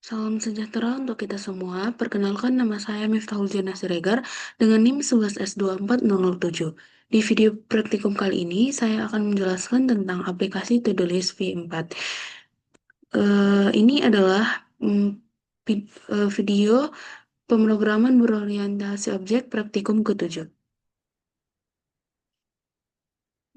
Salam sejahtera untuk kita semua. Perkenalkan nama saya Miftahul Jana Siregar dengan NIM 11S24007. Di video praktikum kali ini, saya akan menjelaskan tentang aplikasi To-Do List V4. Ini adalah video pemrograman berorientasi objek praktikum ke-7.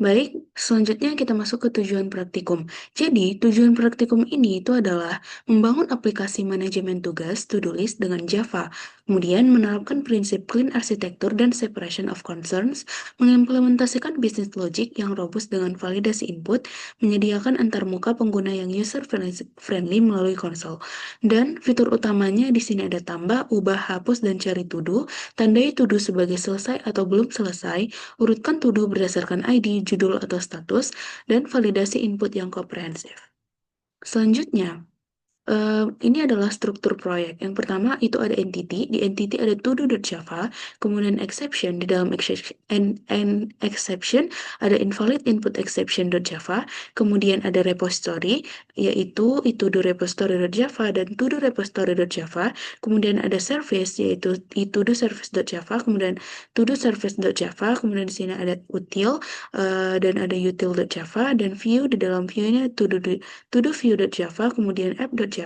Baik, selanjutnya kita masuk ke tujuan praktikum. Jadi, tujuan praktikum ini itu adalah membangun aplikasi manajemen tugas to-do list dengan Java, kemudian menerapkan prinsip clean architecture dan separation of concerns, mengimplementasikan business logic yang robust dengan validasi input, menyediakan antarmuka pengguna yang user-friendly melalui konsol. Dan fitur utamanya di sini ada tambah, ubah, hapus, dan cari to-do, tandai to-do sebagai selesai atau belum selesai, urutkan to-do berdasarkan ID, judul atau status, dan validasi input yang komprehensif. Selanjutnya, ini adalah struktur proyek. Yang pertama itu ada entity, di entity ada todo.java, kemudian exception, di dalam exception ada invalid input exception.java, kemudian ada repository, yaitu itodo repository.java dan todo repository.java, kemudian ada service, yaitu itodo service.java, kemudian todo service.java, kemudian di sini ada util, dan ada util.java, dan view, di dalam view-nya todo view.java, kemudian app.java,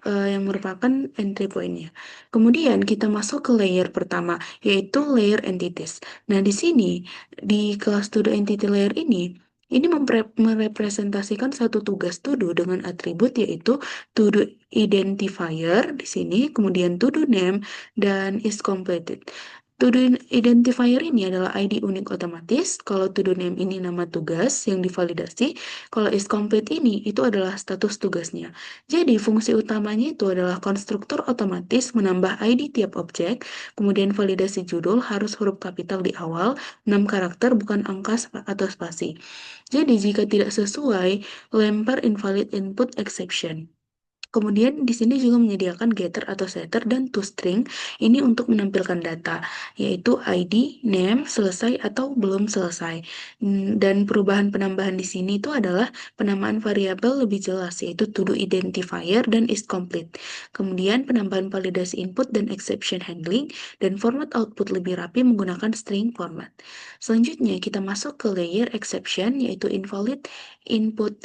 yang merupakan entry point-nya. Kemudian kita masuk ke layer pertama, yaitu layer entities. Nah, di sini, di kelas todo entity layer ini merepresentasikan satu tugas todo dengan atribut yaitu todo identifier di sini, kemudian todo name, dan is completed. To-do identifier ini adalah ID unik otomatis. Kalau to-do name ini nama tugas yang divalidasi. Kalau is complete ini itu adalah status tugasnya. Jadi fungsi utamanya itu adalah konstruktor otomatis menambah ID tiap objek. Kemudian validasi judul harus huruf kapital di awal, 6 karakter bukan angka atau spasi. Jadi jika tidak sesuai, lempar invalid input exception. Kemudian di sini juga menyediakan getter atau setter dan toString ini untuk menampilkan data, yaitu ID, name, selesai atau belum selesai. Dan perubahan penambahan di sini itu adalah penamaan variabel lebih jelas, yaitu todo identifier dan is complete. Kemudian penambahan validasi input dan exception handling, dan format output lebih rapi menggunakan string format. Selanjutnya kita masuk ke layer exception, yaitu invalid input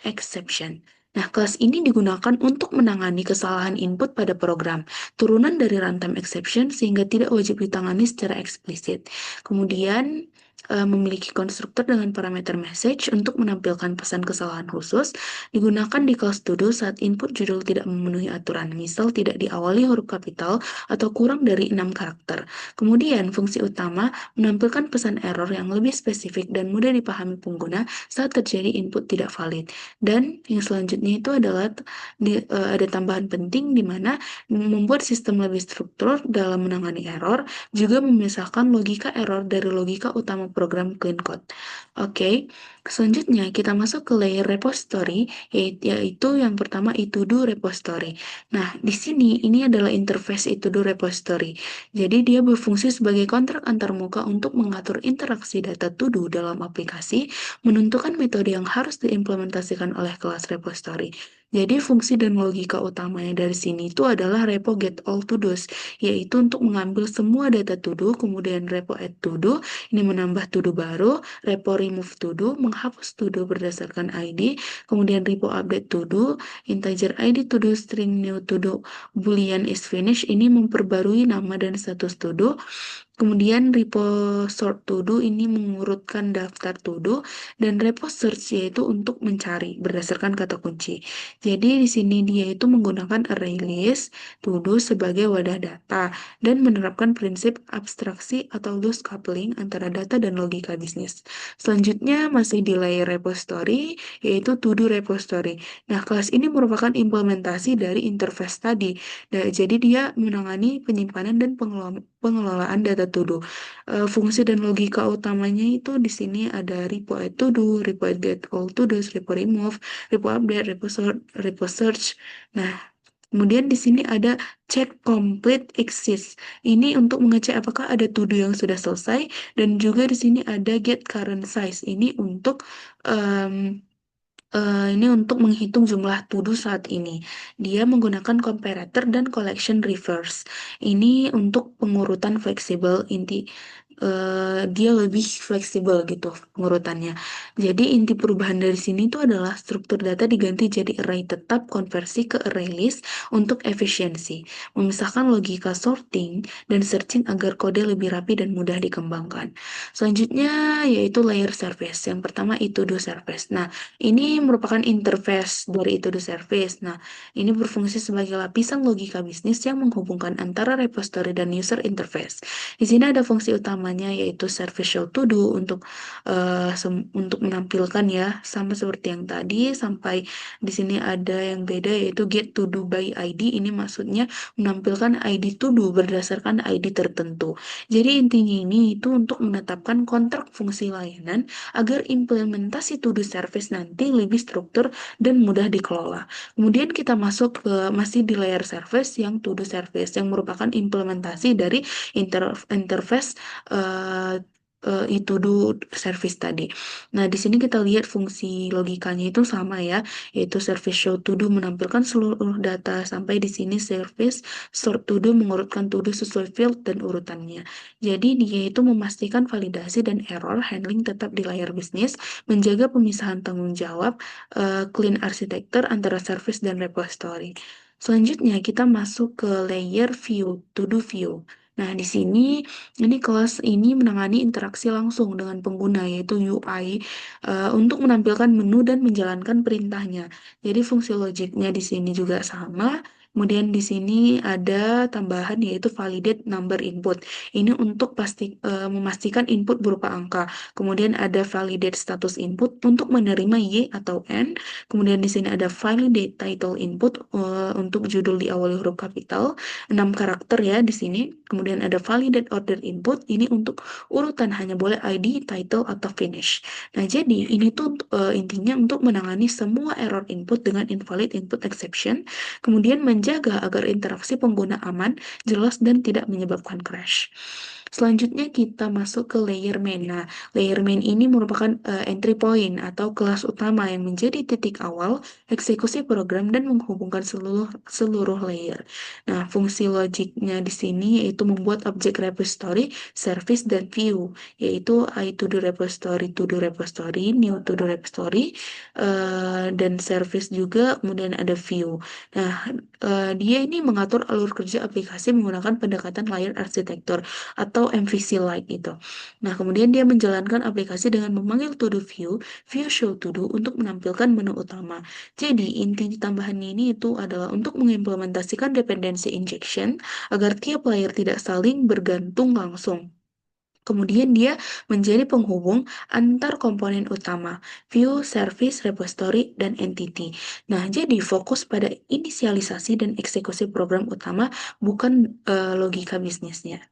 exception. Nah, kelas ini digunakan untuk menangani kesalahan input pada program, turunan dari runtime exception sehingga tidak wajib ditangani secara eksplisit. Kemudian, memiliki konstruktor dengan parameter message untuk menampilkan pesan kesalahan khusus, digunakan di kelas todo saat input judul tidak memenuhi aturan, misal tidak diawali huruf kapital atau kurang dari 6 karakter. Kemudian, fungsi utama menampilkan pesan error yang lebih spesifik dan mudah dipahami pengguna saat terjadi input tidak valid. Dan yang selanjutnya itu adalah ada tambahan penting di mana membuat sistem lebih struktur dalam menangani error, juga memisahkan logika error dari logika utama program clean code. Oke, selanjutnya kita masuk ke layer repository, yaitu yang pertama itodo repository. Nah, di sini ini adalah interface itodo repository. Jadi dia berfungsi sebagai kontrak antarmuka untuk mengatur interaksi data to-do dalam aplikasi, menentukan metode yang harus diimplementasikan oleh kelas repository. Jadi fungsi dan logika utamanya dari sini itu adalah repo get all to-dos, yaitu untuk mengambil semua data to-do, kemudian repo add to-do, ini menambah to-do baru, repo remove to-do, menghapus to-do berdasarkan ID, kemudian repo update to-do, integer ID to-do, string new to-do, boolean is finished, ini memperbarui nama dan status to-do. Kemudian repo sort to do ini mengurutkan daftar to do, dan repo search yaitu untuk mencari berdasarkan kata kunci. Jadi di sini dia itu menggunakan array list to do sebagai wadah data dan menerapkan prinsip abstraksi atau loose coupling antara data dan logika bisnis. Selanjutnya masih di layer repository yaitu to do repository. Nah, kelas ini merupakan implementasi dari interface tadi. Jadi dia menangani penyimpanan dan pengelolaan data to do. Fungsi dan logika utamanya itu di sini ada repo add to do, repo add get all to do, repo remove, repo update, repo search. Nah, kemudian di sini ada check complete exists. Ini untuk mengecek apakah ada to do yang sudah selesai, dan juga di sini ada get current size. Ini untuk Ini untuk menghitung jumlah to-do saat ini. Dia menggunakan comparator dan collection reverse. Ini untuk pengurutan fleksibel dia lebih fleksibel gitu pengurutannya. Jadi inti perubahan dari sini itu adalah struktur data diganti jadi array tetap konversi ke array list untuk efisiensi, memisahkan logika sorting dan searching agar kode lebih rapi dan mudah dikembangkan. Selanjutnya yaitu layer service. Yang pertama itu do service. Nah, ini merupakan interface dari itu the service. Nah, ini berfungsi sebagai lapisan logika bisnis yang menghubungkan antara repository dan user interface. Di sini ada fungsi utamanya yaitu service show to do untuk menampilkan ya sama seperti yang tadi sampai di sini ada yang beda yaitu get to do by ID. Ini maksudnya menampilkan ID to do berdasarkan ID tertentu. Jadi intinya ini itu untuk menetapkan kontrak fungsi layanan agar implementasi to-do service nanti lebih struktur dan mudah dikelola. Kemudian kita masuk ke masih di layer service yang to-do service yang merupakan implementasi dari interface to-do service tadi. Nah, di sini kita lihat fungsi logikanya itu sama ya, yaitu service show to-do menampilkan seluruh data sampai di sini service sort to-do mengurutkan to-do sesuai field dan urutannya. Jadi dia itu memastikan validasi dan error handling tetap di layar bisnis, menjaga pemisahan tanggung jawab, clean architecture antara service dan repository. Selanjutnya kita masuk ke layer view, to do view. Nah, di sini ini kelas ini menangani interaksi langsung dengan pengguna yaitu UI untuk menampilkan menu dan menjalankan perintahnya. Jadi fungsi logiknya di sini juga sama. Kemudian di sini ada tambahan yaitu validate number input. Ini untuk memastikan input berupa angka. Kemudian ada validate status input untuk menerima Y atau N. Kemudian di sini ada validate title input untuk judul diawali huruf kapital, 6 karakter ya di sini. Kemudian ada validate order input, ini untuk urutan hanya boleh ID, title, atau finish. Nah, jadi ini tuh intinya untuk menangani semua error input dengan invalid input exception, kemudian menjaga agar interaksi pengguna aman, jelas, dan tidak menyebabkan crash. Selanjutnya kita masuk ke layer main. Nah, layer main ini merupakan entry point atau kelas utama yang menjadi titik awal eksekusi program dan menghubungkan seluruh seluruh layer. Nah, fungsi logiknya di sini yaitu membuat objek repository, service, dan view, yaitu I to do repository, new to do repository, dan service juga, kemudian ada view. Nah, dia ini mengatur alur kerja aplikasi menggunakan pendekatan layer arsitektur atau MVC-like gitu. Nah, kemudian dia menjalankan aplikasi dengan memanggil to do view, view show to do untuk menampilkan menu utama. Jadi, inti tambahannya ini itu adalah untuk mengimplementasikan dependency injection agar tiap layer tidak saling bergantung langsung. Kemudian dia menjadi penghubung antar komponen utama, view, service, repository, dan entity. Nah, jadi fokus pada inisialisasi dan eksekusi program utama, bukan logika bisnisnya.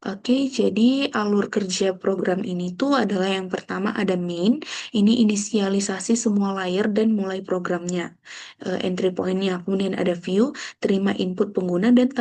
Oke, jadi alur kerja program ini tuh adalah yang pertama ada main, ini inisialisasi semua layer dan mulai programnya, entry point-nya. Kemudian ada view, terima input pengguna dan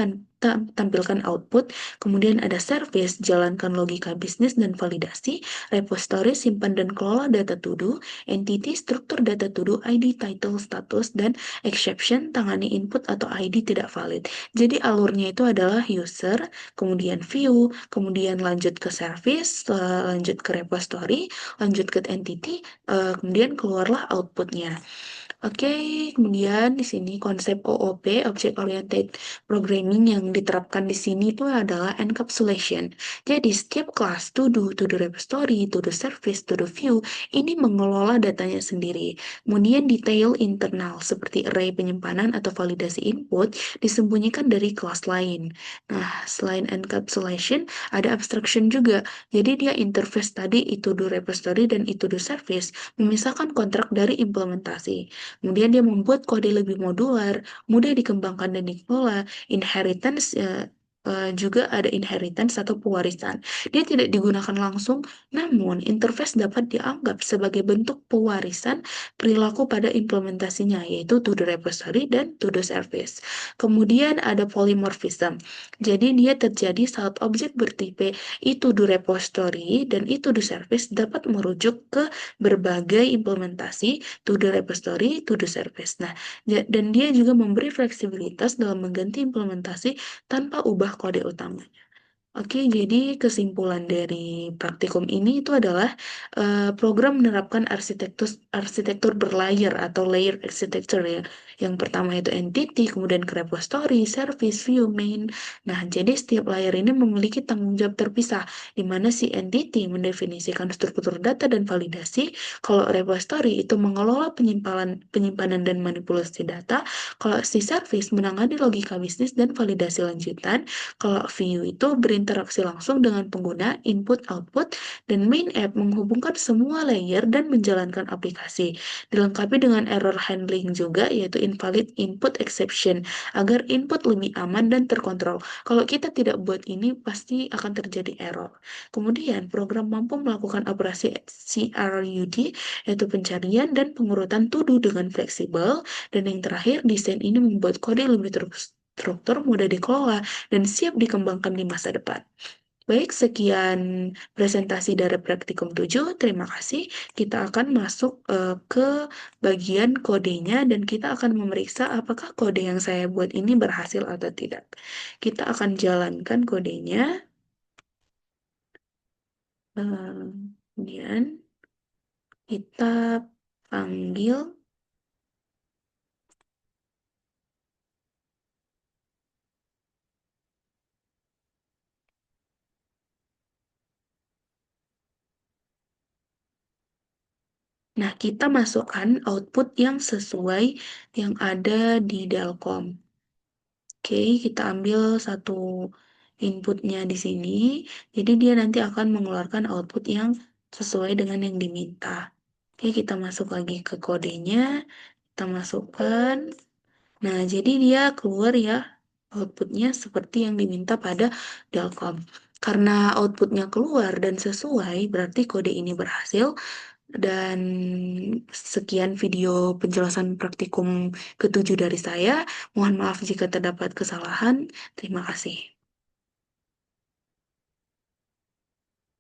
tampilkan output. Kemudian ada service, jalankan logika bisnis dan validasi. Repository, simpan dan kelola data to do. Entity, struktur data to do, ID, title, status, dan exception, tangani input atau ID tidak valid. Jadi alurnya itu adalah user, kemudian view, kemudian lanjut ke service, lanjut ke repository, lanjut ke entity, kemudian keluarlah outputnya. Oke, kemudian di sini konsep OOP, Object Oriented Programming yang diterapkan di sini itu adalah encapsulation. Jadi setiap kelas to do repository, to do service, to do view, ini mengelola datanya sendiri. Kemudian detail internal seperti array penyimpanan atau validasi input disembunyikan dari kelas lain. Nah, selain encapsulation, ada abstraction juga. Jadi dia interface tadi itu do repository dan itu do service memisahkan kontrak dari implementasi. Kemudian dia membuat kode lebih modular, mudah dikembangkan dan dikelola, inheritance juga ada inheritance atau pewarisan. Dia tidak digunakan langsung, namun interface dapat dianggap sebagai bentuk pewarisan perilaku pada implementasinya, yaitu to-do repository dan to-do service. Kemudian ada polymorphism. Jadi dia terjadi saat objek bertipe to-do repository dan to-do service dapat merujuk ke berbagai implementasi to-do repository, to-do service. Nah, dan dia juga memberi fleksibilitas dalam mengganti implementasi tanpa ubah kode utama. Oke, jadi kesimpulan dari praktikum ini itu adalah program menerapkan arsitektur arsitektur berlayer atau layer architecture ya. Yang pertama itu entity, kemudian ke repository, service, view, main. Nah, jadi setiap layer ini memiliki tanggung jawab terpisah, di mana si entity mendefinisikan struktur data dan validasi, kalau repository itu mengelola penyimpanan dan manipulasi data, kalau si service menangani logika bisnis dan validasi lanjutan, kalau view itu berinteraksi langsung dengan pengguna, input, output, dan main app menghubungkan semua layer dan menjalankan aplikasi. Dilengkapi dengan error handling juga, yaitu invalid input exception, agar input lebih aman dan terkontrol. Kalau kita tidak buat ini, pasti akan terjadi error. Kemudian, program mampu melakukan operasi CRUD, yaitu pencarian dan pengurutan to-do dengan fleksibel. Dan yang terakhir, desain ini membuat kode lebih terstruktur, mudah dikelola, dan siap dikembangkan di masa depan. Baik, sekian presentasi dari Praktikum 7. Terima kasih. Kita akan masuk ke bagian kodenya dan kita akan memeriksa apakah kode yang saya buat ini berhasil atau tidak. Kita akan jalankan kodenya. Kemudian kita panggil. Nah, kita masukkan output yang sesuai yang ada di Delcom. Oke, kita ambil satu inputnya di sini. Jadi dia nanti akan mengeluarkan output yang sesuai dengan yang diminta. Oke, kita masuk lagi ke kodenya. Kita masukkan. Nah, jadi dia keluar ya outputnya seperti yang diminta pada Delcom. Karena outputnya keluar dan sesuai, berarti kode ini berhasil. Dan sekian video penjelasan praktikum ketujuh dari saya. Mohon maaf jika terdapat kesalahan. Terima kasih.